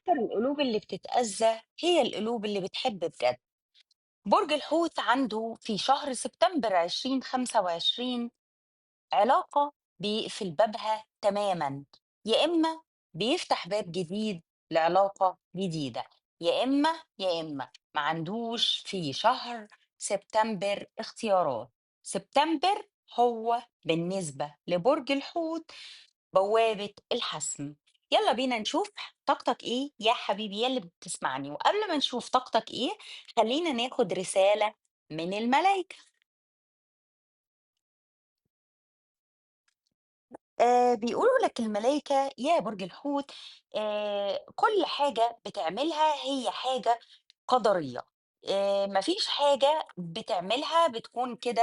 أكتر القلوب اللي بتتأذى هي القلوب اللي بتحب بجد. برج الحوت عنده في شهر سبتمبر 2025 علاقة بيقفل بابها تماما، يا إما بيفتح باب جديد لعلاقة جديدة، يا إما ما عندوش في شهر سبتمبر اختيارات. سبتمبر هو بالنسبة لبرج الحوت بوابة الحسم. يلا بينا نشوف طاقتك ايه يا حبيبي يا اللي بتسمعني، وقبل ما نشوف طاقتك ايه خلينا ناخد رسالة من الملايكة. بيقولوا لك الملايكة يا برج الحوت، كل حاجة بتعملها هي حاجة قدرية. مفيش حاجة بتعملها بتكون كده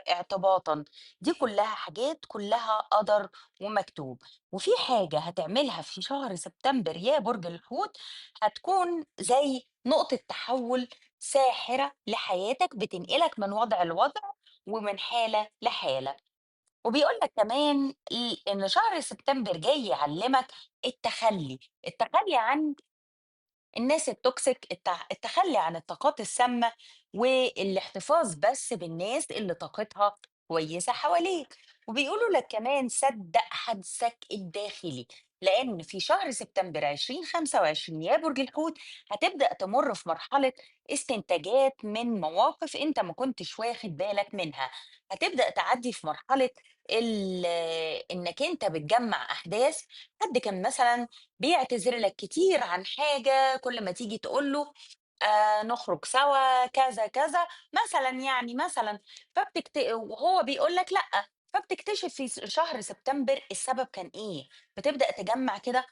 اعتباطا، دي كلها حاجات كلها قدر ومكتوب. وفي حاجة هتعملها في شهر سبتمبر يا برج الحوت هتكون زي نقطة تحول ساحرة لحياتك، بتنقلك من وضع لوضع ومن حالة لحالة. وبيقول لك كمان إن شهر سبتمبر جاي يعلمك التخلي عن الناس التوكسيك، التخلي عن الطاقات السامة، والاحتفاظ بس بالناس اللي طاقتها كويسة حواليك. وبيقولوا لك كمان صدق حدسك الداخلي، لأن في شهر سبتمبر 2025 يا برج الحوت هتبدأ تمر في مرحلة استنتاجات من مواقف انت ما كنتش واخد بالك منها. هتبدأ تعدي في مرحلة انك انت بتجمع احداث. حد كان مثلا بيعتذر لك كتير عن حاجة، كل ما تيجي تقول له نخرج سوا كذا كذا مثلا، يعني مثلا وهو بيقول لك لأ، فبتكتشف في شهر سبتمبر السبب كان ايه. بتبدأ تجمع كده،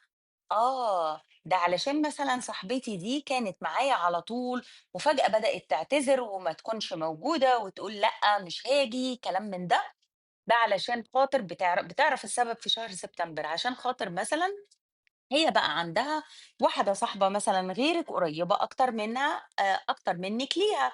ده علشان مثلا صاحبتي دي كانت معايا على طول وفجأة بدأت تعتذر وما تكونش موجودة وتقول لأ مش هاجي كلام من ده. ده علشان خاطر بتعرف السبب في شهر سبتمبر عشان خاطر مثلا هي بقى عندها واحدة صاحبة مثلًا غيرِك قريّبة أكتر منها، أكتر منِّك ليها،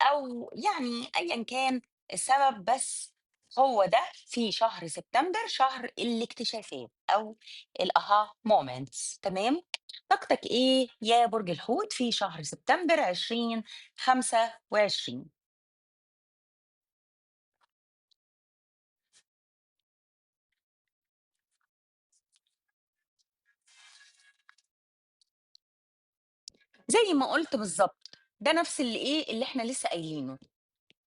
أو يعني أيًا كان السبب. بس هو ده في شهر سبتمبر شهر الاكتشافات أو الAha moments، تمام؟ طاقتك إيه يا برج الحوت في شهر سبتمبر 2025؟ زي ما قُلت بالضبط، ده نفس اللي إحنا لسه قايلينه.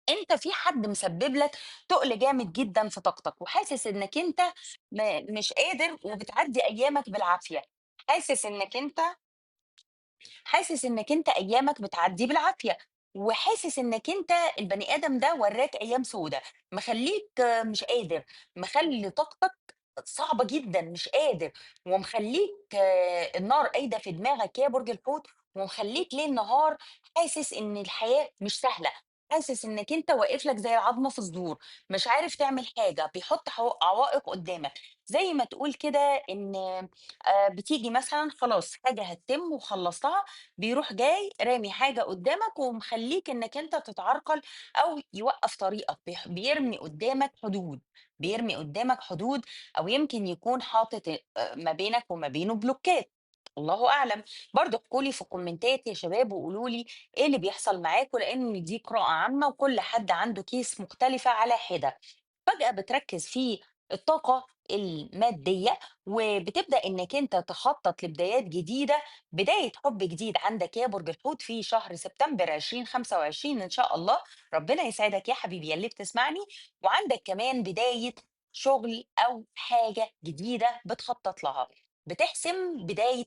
أنت في حد مسبب لك تُقل جامد جدًا في طاقتك، وحاسس إنك أنت مش قادر وبتعدّي أيامك بالعافية، حاسس إنك أنت حاسس إنك أنت أيامك بتعدّي بالعافية، وحاسس إنك أنت البني آدم ده وراك أيام سودا، مخلّيك مش قادر، مخلّي طاقتك صعبة جدًا مش قادر، ومخلّيك النار قايدة في دماغك يا برج الحوت، ومخلّيك ليل نهار حاسس إن الحياة مش سهلة، حاسس إنك أنت واقف لك زي العضمة في الزور، مش عارف تعمل حاجة، بيحط عوائق قدامك. زي ما تقول كده إن بتيجي مثلًا خلاص حاجة هتتم وخلّصتها، بيروح جاي رامي حاجة قدّامك ومخلّيك إنّك أنت تتعرقل أو يوقّف طريقك، بيرمي قدّامك حدود، أو يمكن يكون حاطط ما بينك وما بينه بلوكات، الله أعلم. برضه احكوا لي في الكومنتات يا شباب وقولوا لي إيه اللي بيحصل معاكم، لإن دي قراءة عامة وكل حد عنده كيس مختلفة على حدة. فجأة بتركّز في الطاقة المادية، وبتبدأ إنك أنت تخطط لبدايات جديدة، بداية حب جديد عندك يا برج الحوت في شهر سبتمبر 2025 إن شاء الله. ربنا يسعدك يا حبيبي يا اللي بتسمعني. وعندك كمان بداية شغل أو حاجة جديدة بتخطط لها، بتحسم بداية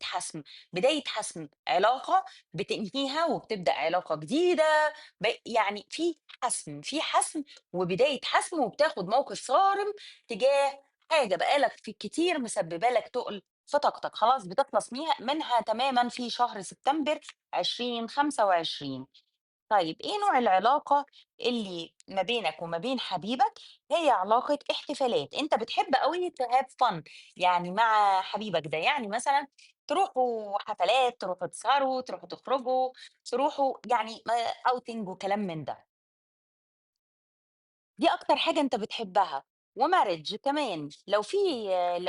حسم علاقة بتنهيها وبتبدأ علاقة جديدة. يعني في حسم وبداية حسم، وبتاخد موقف صارم تجاه حاجة بقالك في كتير مسببة لك تقل في طاقتك، خلاص بتخلص منها تماما في شهر سبتمبر 2025. طيب ايه نوع العلاقة اللي ما بينك وما بين حبيبك؟ هي علاقة احتفالات، انت بتحب قوي تهاب فن يعني مع حبيبك ده، يعني مثلا تروحوا حفلات، تروحوا تسهروا، تروحوا تخرجوا، تروحوا يعني اوتنج وكلام من ده. دي أكتر حاجة أنت بتحبها. وmarriage كمان، لو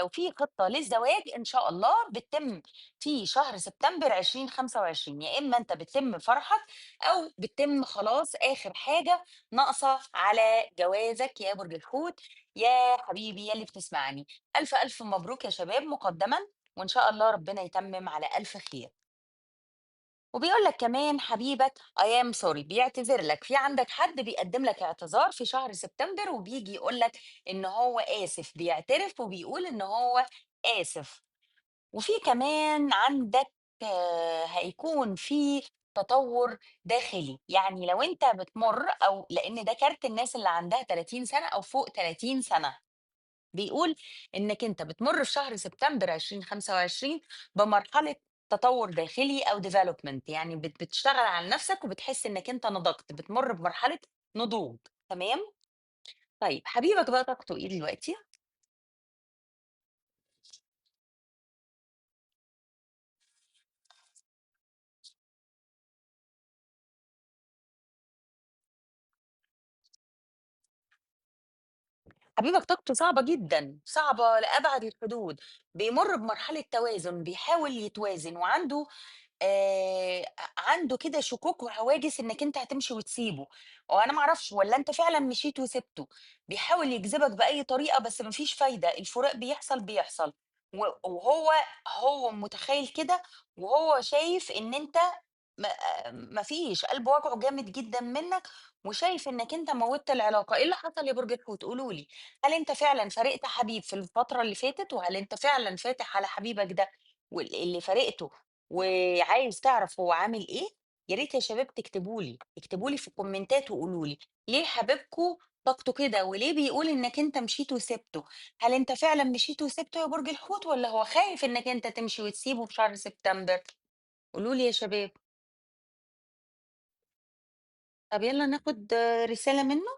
في خطة للزواج إن شاء الله بتتم في شهر سبتمبر 2025، يا إما أنت بتتم فرحك أو بتتم خلاص آخر حاجة ناقصة على جوازك يا برج الحوت. يا حبيبي يا اللي بتسمعني، ألف ألف مبروك يا شباب مقدما، وإن شاء الله ربنا يتمم على ألف خير. وبيقول لك كمان حبيبك I am sorry، بيعتذر لك، في عندك حد بيقدم لك اعتذار في شهر سبتمبر وبيجي يقول لك ان هو آسف، بيعترف وبيقول ان هو آسف. وفي كمان عندك هيكون في تطور داخلي، يعني لو انت بتمر، او لان ده كارت الناس اللي عندها 30 سنة او فوق 30 سنة، بيقول إنك أنت بتمُر في شهر سبتمبر 2025 بمرحلة تطوُّر داخلي أو development، يعني بتشتغل على نَفْسك وبتحس إنك أنت نضجت، بتمُر بمرحلة نضوج، تمام؟ طيب حبيبك بقى طاقته إيه دلوقتي؟ حبيبك طاقته صعبة جدًا، صعبة لأبعد الحدود، بيمُر بمرحلة توازن، بيحاول يتوازن وعنده عنده كده شكوك وهواجس إنّك أنت هتمشي وتسيبه، وأنا ما أعرفش والّا أنت فعلًا مشيت وسِبته، بيحاول يجذبك بأي طريقة بس ما فيش فايدة، الفراق بيحصل، وهو متخيّل كده، وهو شايف إن أنت ما فيش، قلبه واجعه جامد جدًا منّك، وشايف إنّك أنت موّتّ العلاقة. إيه اللي حصل يا برج الحوت قولوا لي؟ هل أنت فعلًا فارقت حبيب في الفترة اللي فاتت، وهل أنت فعلًا فاتح على حبيبك ده اللي فارقته وعايز تعرف هو عامل إيه؟ يا ريت يا شباب تكتبوا لي، اكتبوا لي في الكومنتات وقولوا لي، ليه حبيبكم طاقته كده، وليه بيقول إنك أنت مشيت وسِبته؟ هل أنت فعلًا مشيت وسِبته يا برج الحوت، والّا هو خايف إنك أنت تمشي وتسيبه في شهر سبتمبر؟ قولوا لي يا شباب. طب يالّا ناخد رسالة منه؟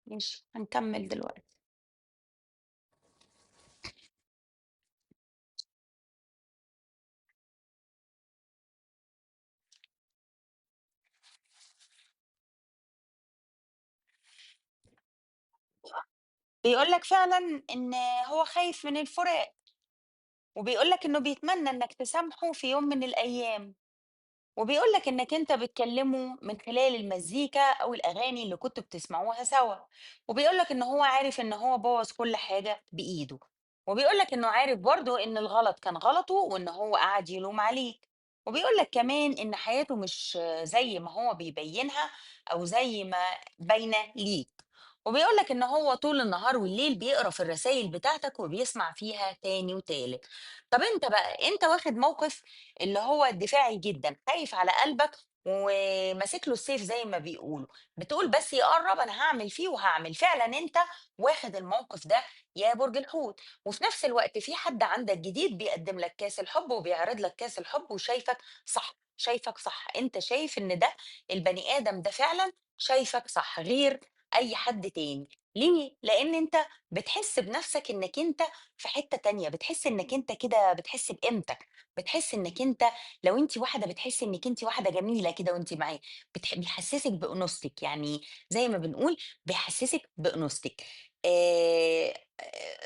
ماشي، هنكمل دلوقتي. بيقول لك فعلًا إن هو خايف من الفراق، وبيقول لك إنه بيتمنى إنك تسامحه في يوم من الأيام. وبيقول لك إنك أنت بتكلمه من خلال المزيكا أو الأغاني اللي كنتوا بتسمعوها سوا، وبيقول لك إن هو عارف إن هو بوظ كل حاجة بإيده، وبيقول لك إنه عارف برضه إن الغلط كان غلطه وإن هو قعد يلوم عليك، وبيقول لك كمان إن حياته مش زي ما هو بيبينها أو زي ما باينة ليك، وبيقول لك إن هو طول النهار والليل بيقرأ في الرسايل بتاعتك وبيسمع فيها تاني وتالت. طب أنت بقى أنت واخد موقف اللي هو دفاعي جدًا، خايف على قلبك وماسك له السيف زي ما بيقولوا، بتقول بس يقرّب أنا هاعمل فيه وهاعمل، فعلًا أنت واخد الموقف ده يا برج الحوت، وفي نفس الوقت في حد عندك جديد بيقدّم لك كاس الحب وبيعرض لك كاس الحب وشايفك صح، شايفك صح، أنت شايف إن ده البني آدم ده فعلًا شايفك صح غير أي حد تاني، ليه؟ لإن أنت بتحس بنفسك إنك أنت في حتة تانية، بتحس إنك أنت كده بتحس بقيمتك، بتحس إنِّك أنت لو أنتِ واحدة بتحسّي إنِّك أنتِ واحدة جميلة كده وأنتِ معاه، بيحسّسِك بأنوثتِك، يعني زي ما بنقول بيحسّسِك بأنوثتِك.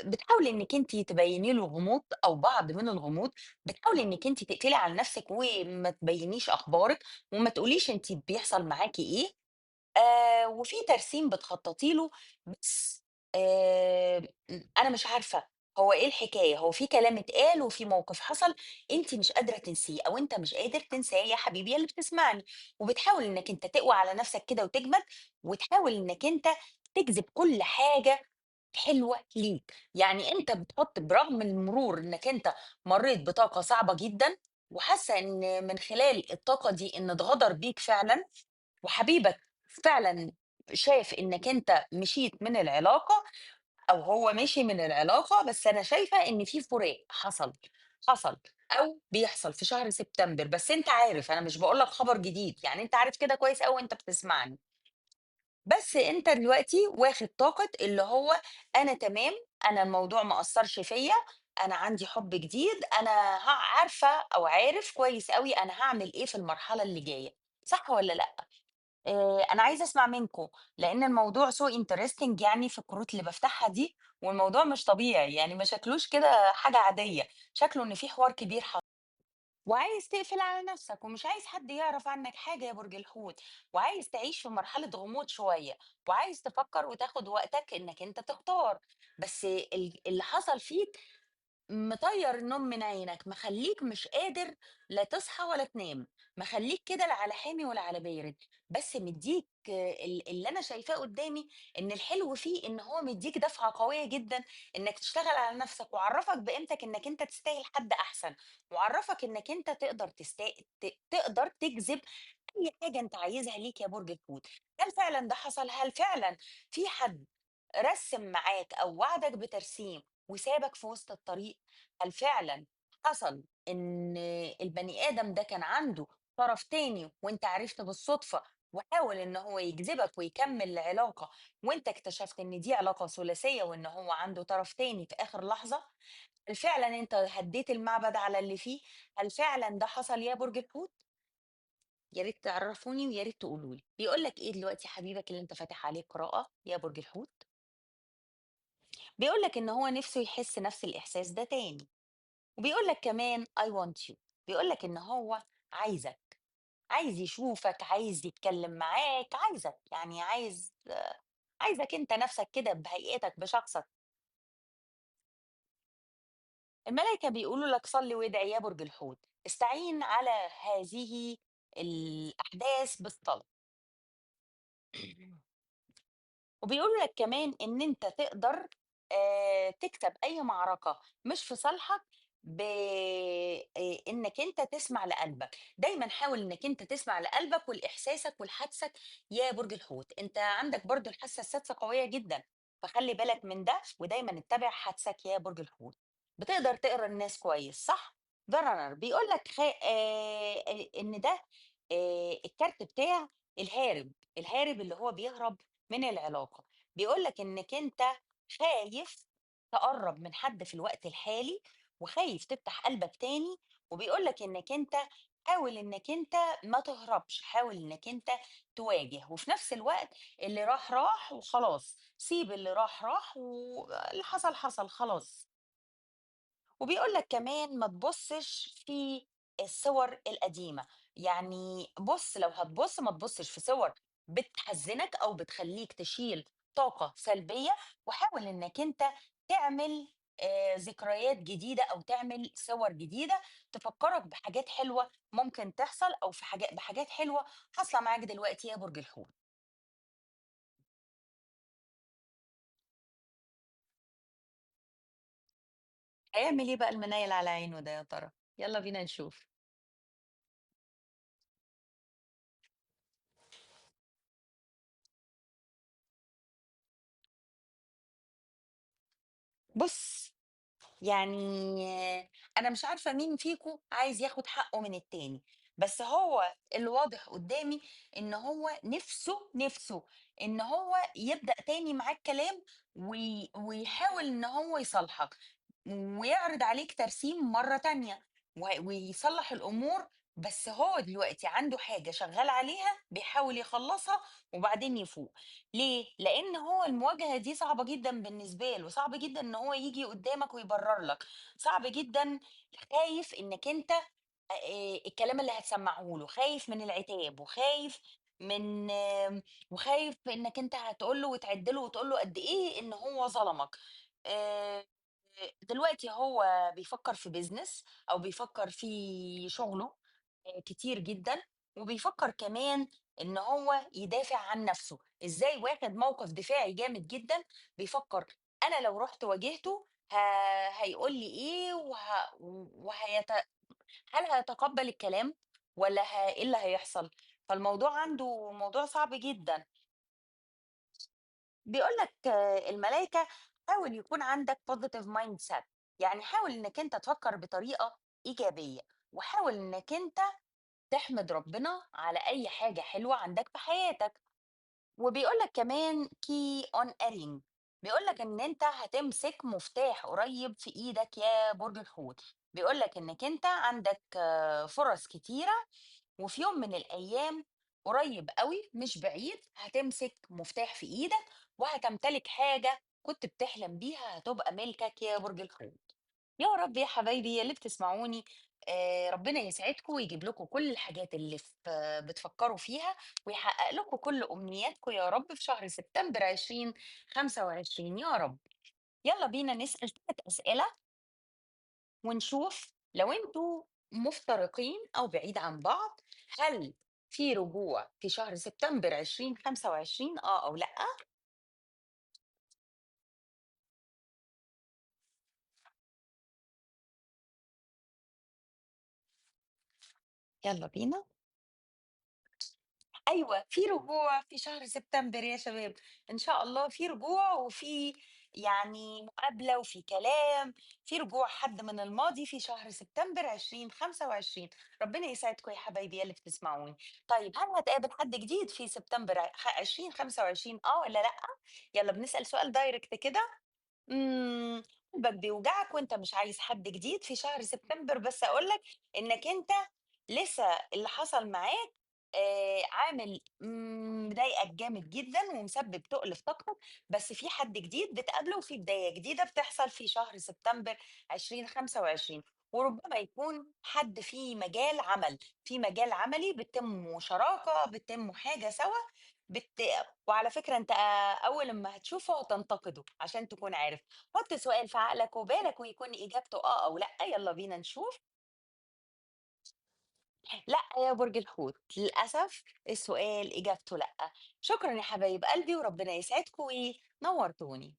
بتحاولي إنِّك أنتِ تبيّني له غموض أو بعض من الغموض، بتحاولي إنِّك أنتِ تقفلي على نَفْسِك وما تبيّنيش أخبارِك وما تقوليش أنتِ بيحصل معاكِ إيه. وفي ترسيم بتخطّطي له، بس أنا مش عارفة هو إيه الحكاية، هو في كلام اتقال وفي موقف حصل أنتِ مش قادرة تنسيه أو أنت مش قادر تنساه يا حبيبي يا اللي بتسمعني، وبتحاول إنّك أنت تقوى على نَفْسك كده وتجمد، وتحاول إنّك أنت تجذب كل حاجة حلوة ليك، يعني أنت بتحُط برغم المرور إنّك أنت مرّيت بطاقة صعبة جدًا، وحاسة إن من خلال الطاقة دي إن اتغدر بيك فعلًا، وحبيبك فعلًا شاف إنّك أنت مشيت من العلاقة أو هو مشي من العلاقة، بس أنا شايفة إن في فُراق حصل أو بيحصل في شهر سبتمبر، بس أنت عارف أنا مش باقول لك خبر جديد، يعني أنت عارف كده كويس أوي وأنت بتسمعني. بس أنت دلوقتي واخد طاقة اللي هو أنا تمام، أنا الموضوع ما أثّرش فيّا، أنا عندي حُب جديد، أنا عارفة أو عارف كويس أوي أنا هاعمل إيه في المرحلة اللي جاية، صح والّا لأ؟ أنا عايزة أسمع منكم، لإن الموضوع so interesting يعني في الكروت اللي بافتحها دي، والموضوع مش طبيعي، يعني ما شكلوش كده حاجة عادية، شكله إن في حوار كبير وعايز تقفل على نفسك ومش عايز حد يعرف عنك حاجة يا برج الحوت، وعايز تعيش في مرحلة غموض شوية، وعايز تفكر وتاخد وقتك إنك أنت تختار. بس اللي حصل فيك مطيّر النوم من عينك، مخلّيك مش قادر لا تصحى ولا تنام، مخلّيك كده لا على حامي ولا على بارد، بس مدّيك اللي أنا شايفاه قدّامي إن الحلو فيه إن هو مدّيك دفعة قوية جدًا إنك تشتغل على نَفْسك، وعرّفك بقيمتك إنك أنت تستاهل حد أحسن، وعرّفك إنك أنت تقدر تقدر تجذب أي حاجة أنت عايزها ليك يا برج الحوت. هل فعلًا ده حصل؟ هل فعلًا في حد رسّم معاك أو وعدك بترسيم وسابك في وسط الطريق؟ هل فعلًا حصل إن البني آدم ده كان عنده طرف تاني وأنت عرفت بالصدفة وحاول إن هو يجذبك ويكمّل العلاقة وأنت اكتشفت إن دي علاقة ثلاثية وإن هو عنده طرف تاني في آخر لحظة؟ هل فعلًا أنت هدّيت المعبد على اللي فيه؟ هل فعلًا ده حصل يا برج الحوت؟ يا ريت تعرّفوني ويا ريت تقولوا لي. بيقول لك إيه دلوقتي حبيبك اللي أنت فاتح عليه قراءة يا برج الحوت؟ بيقول لك إن هو نِفْسه يحس نَفْس الإحساس ده تاني. وبيقول لك كمان I want you. بيقول لك إن هو عايزك، عايز يشوفك، عايز يتكلم معاك، عايزك، يعني عايزك أنت نَفْسك كده بهيئتك بشخصك. الملايكة بيقولوا لك صلِّ وادعي يا برج الحوت، استعين على هذه الأحداث بالصلاة. وبيقولوا لك كمان إن أنت تقدر تكسب أي معركة مش في صالحك ب إنك أنت تسمع لقلبك، دايمًا حاول إنك أنت تسمع لقلبك ولإحساسك ولحدسك يا برج الحوت، أنت عندك برضه الحاسة السادسة قوية جدًا، فخلّي بالك من ده ودايمًا اتّبع حدسك يا برج الحوت. بتقدر تقرا الناس كويس صح؟ ده runner بيقول لك إن ده الكارت بتاع الهارب، الهارب اللي هو بيهرب من العلاقة. بيقول لك إنك أنت خايف تقرّب من حد في الوقت الحالي، وخايف تفتح قلبك تاني، وبيقول لك إنك أنت حاول إنك أنت ما تهربش، حاول إنك أنت تواجه، وفي نفس الوقت اللي راح راح وخلاص، سيب اللي راح راح واللي حصل حصل خلاص. وبيقول لك كمان ما تبُصّش في الصور القديمة، يعني بُص لو هتبُص ما تبُصّش في صور بتحزّنك أو بتخلّيك تشيل طاقة سلبية، وحاول إنّك أنت تعمل ذكريات جديدة أو تعمل صور جديدة تفكّرك بحاجات حلوة ممكن تحصل أو في بحاجات حلوة حاصلة معاك دلوقتي يا برج الحوت. هيعمل إيه بقى المنيّل على عينه ده يا ترى؟ يالّا بينا نشوف. بُص يعني أنا مش عارفة مين فيكم عايز ياخد حقه من التاني، بس هو الواضح قدّامي إن هو نِفْسه إن هو يبدأ تاني معاك كلام ويحاول إن هو يصالحك، ويعرض عليك ترسيم مرّة تانية ويصلّح الأمور، بس هو دلوقتي عنده حاجة شغّال عليها بيحاول يخلّصها وبعدين يفوق. ليه؟ لإن هو المواجهة دي صعبة جدًا بالنسبة له، صعب جدًا إن هو ييجي قدّامك ويبرر لك، صعب جدًا، خايف إنّك أنت الكلام اللي هتسمّعه له، خايف من العتاب وخايف من وخايف إنّك أنت هتقول له وتعِد له وتقول له قد إيه إن هو ظلمك. آآ دلوقتي هو بيفكّر في business أو بيفكّر في شغله كتير جدًا، وبيفكّر كمان إن هو يدافع عن نَفْسه، إزاي واخد موقِف دفاعي جامد جدًا، بيفكّر أنا لو رُحت واجهته هيقول لي إيه هل هيتقبّل الكلام والّا إيه اللي هيحصل؟ فالموضوع عنده موضوع صعب جدًا. بيقول لك الملايكة حاول يكون عندك positive mindset، يعني حاول إنك أنت تفكر بطريقة إيجابية وحاول إنك أنت تحمد ربنا على أي حاجة حلوة عندك في حياتك. وبيقول لك كمان key on a ring، بيقول لك إن أنت هتمسك مفتاح قريب في إيدك يا برج الحوت. بيقول لك إنك أنت عندك فرص كتيرة وفي يوم من الأيام قريب قوي مش بعيد هتمسك مفتاح في إيدك وهتمتلك حاجة كنت بتحلم بيها هتبقى ملكك يا برج الحوت؟ يا رب يا حبايبي يا اللي بتسمعوني، ربنا يسعدكم ويجيب لكم كل الحاجات اللي بتفكروا فيها، ويحقق لكم كل أمنياتكم يا رب في شهر سبتمبر 2025 يا رب. يلا بينا نسأل 3 أسئلة ونشوف لو انتوا مفترقين أو بعيد عن بعض، هل في رجوع في شهر سبتمبر 2025 أو لأ؟ يلا بينا. أيوه، في رجوع في شهر سبتمبر يا شباب، إن شاء الله في رجوع وفي يعني مقابلة وفي كلام، في رجوع حد من الماضي في شهر سبتمبر 2025. ربنا يسعدكم يا حبايبي يا اللي بتسمعوني. طيب هل هتقابل حد جديد في سبتمبر 2025 والّا لأ؟ يلا بنسأل سؤال direct كده. إمم، قلبك بيوجعك وأنت مش عايز حد جديد في شهر سبتمبر، بس أقول لك إنك أنت لسه اللي حصل معاك عامل مضايقك جامد جدًا ومسبب تُقل في طاقتك، بس في حد جديد بتقابله وفي بداية جديدة بتحصل في شهر سبتمبر 2025، وربما يكون حد في مجال عمل، في مجال عملي بتتموا شراكة، بتتموا حاجة سوا، بت وعلى فكرة أنت أول أمّا هتشوفه هتنتقده، عشان تكون عارف. حُط سؤال في عقلك وبالك ويكون إجابته أو لأ، يالّا بينا نشوف. لأ يا برج الحوت، للأسف السؤال إجابته لأ. شكرًا يا حبايب قلبي وربنا يسعدكم ونورتوني.